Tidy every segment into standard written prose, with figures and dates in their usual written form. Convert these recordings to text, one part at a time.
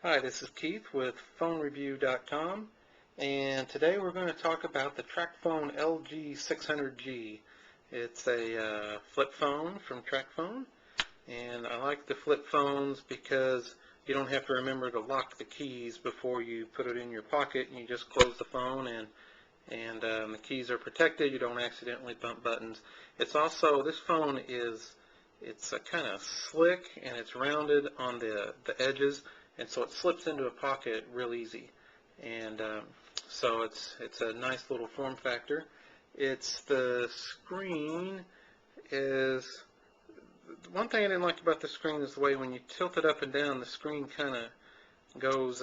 Hi, this is Keith with PhoneReview.com, and today we're going to talk about the TracFone LG600G. It's a flip phone from TracFone, and I like the flip phones because you don't have to remember to lock the keys before you put it in your pocket. You just close the phone and the keys are protected. You don't accidentally bump buttons. It's also, this phone it's kind of slick and it's rounded on the edges, and so it slips into a pocket real easy. And so it's a nice little form factor. The screen is, one thing I didn't like about the screen is the way when you tilt it up and down, the screen kind of goes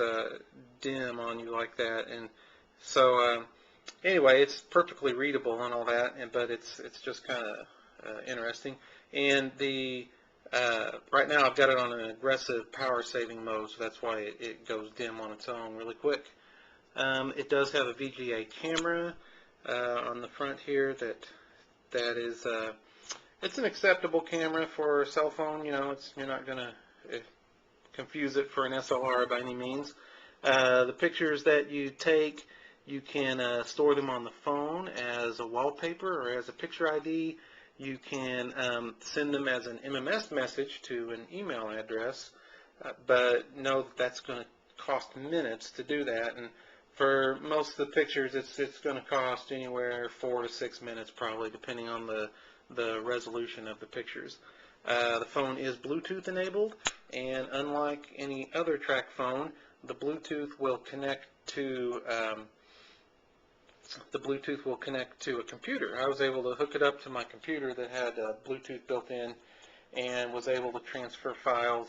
dim on you like that. And so anyway, it's perfectly readable and all that, but it's just kind of interesting. And right now I've got it on an aggressive power saving mode, so that's why it goes dim on its own really quick. It does have a VGA camera on the front here that is it's an acceptable camera for a cell phone. You know, you're not going to confuse it for an SLR by any means. The pictures that you take, you can store them on the phone as a wallpaper or as a picture ID. You can send them as an MMS message to an email address, but know that that's going to cost minutes to do that. And for most of the pictures, it's going to cost anywhere 4 to 6 minutes probably, depending on the resolution of the pictures. The phone is Bluetooth enabled, and unlike any other TracFone, the Bluetooth will connect to a computer. I was able to hook it up to my computer that had Bluetooth built in, and was able to transfer files,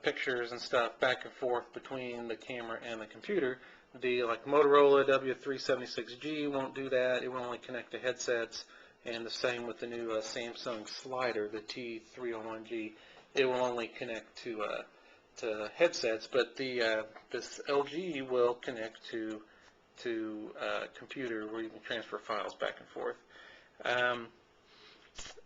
pictures and stuff back and forth between the camera and the computer. The Motorola W376G won't do that. It will only connect to headsets, and the same with the new Samsung Slider, the T301G. It will only connect to headsets, but this LG will connect to a computer where you can transfer files back and forth.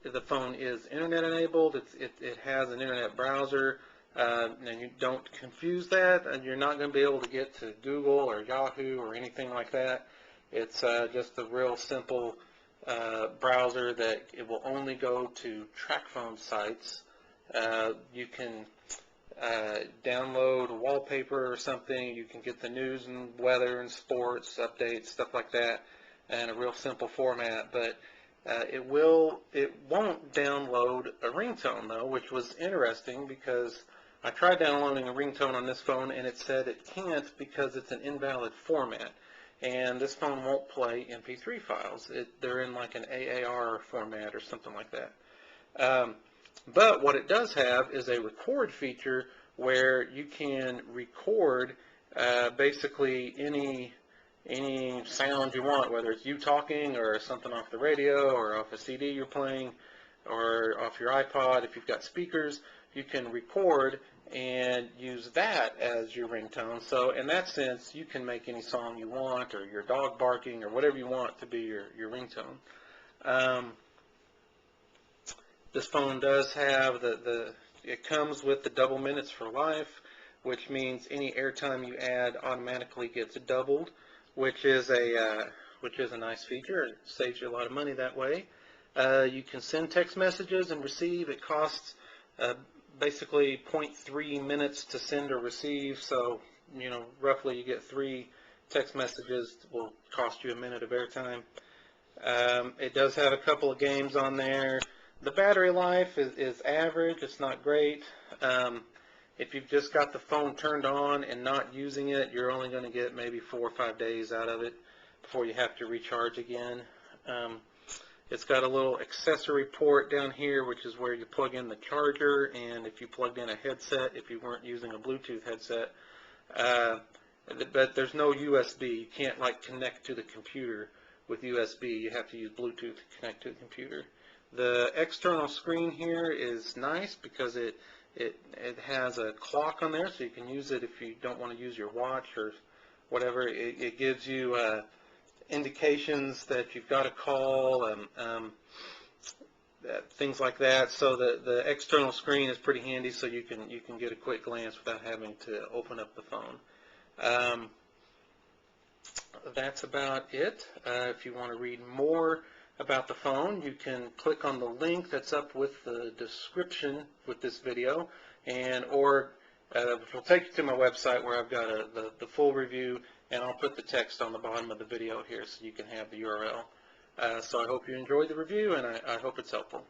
The phone is internet enabled. It has an internet browser. And you don't confuse that, and you're not going to be able to get to Google or Yahoo or anything like that. It's just a real simple browser that it will only go to TracFone sites. You can download a wallpaper or something. You can get the news and weather and sports updates, stuff like that, in a real simple format. But it won't download a ringtone though, which was interesting because I tried downloading a ringtone on this phone and it said it can't because it's an invalid format. And this phone won't play MP3 files. They're in like an AAR format or something like that. But what it does have is a record feature where you can record basically any sound you want, whether it's you talking or something off the radio or off a CD you're playing or off your iPod. If you've got speakers, you can record and use that as your ringtone. So in that sense, you can make any song you want, or your dog barking, or whatever you want to be your ringtone. This phone does have it comes with the double minutes for life, which means any airtime you add automatically gets doubled, which is a nice feature. It saves you a lot of money that way. You can send text messages and receive. It costs basically 0.3 minutes to send or receive, so roughly you get 3 text messages will cost you a minute of airtime. It does have a couple of games on there. The battery life is average. It's not great. If you've just got the phone turned on and not using it, you're only going to get maybe 4 or 5 days out of it before you have to recharge again. It's got a little accessory port down here, which is where you plug in the charger, and if you plugged in a headset, if you weren't using a Bluetooth headset. But there's no USB. You can't connect to the computer with USB. You have to use Bluetooth to connect to the computer. The external screen here is nice because it has a clock on there, so you can use it if you don't want to use your watch or whatever. It gives you indications that you've got a call. things like that. So the external screen is pretty handy, so you can get a quick glance without having to open up the phone. That's about it. If you want to read more about the phone, you can click on the link that's up with the description with this video, or it'll take you to my website where I've got the full review, and I'll put the text on the bottom of the video here so you can have the URL. So I hope you enjoyed the review, and I hope it's helpful.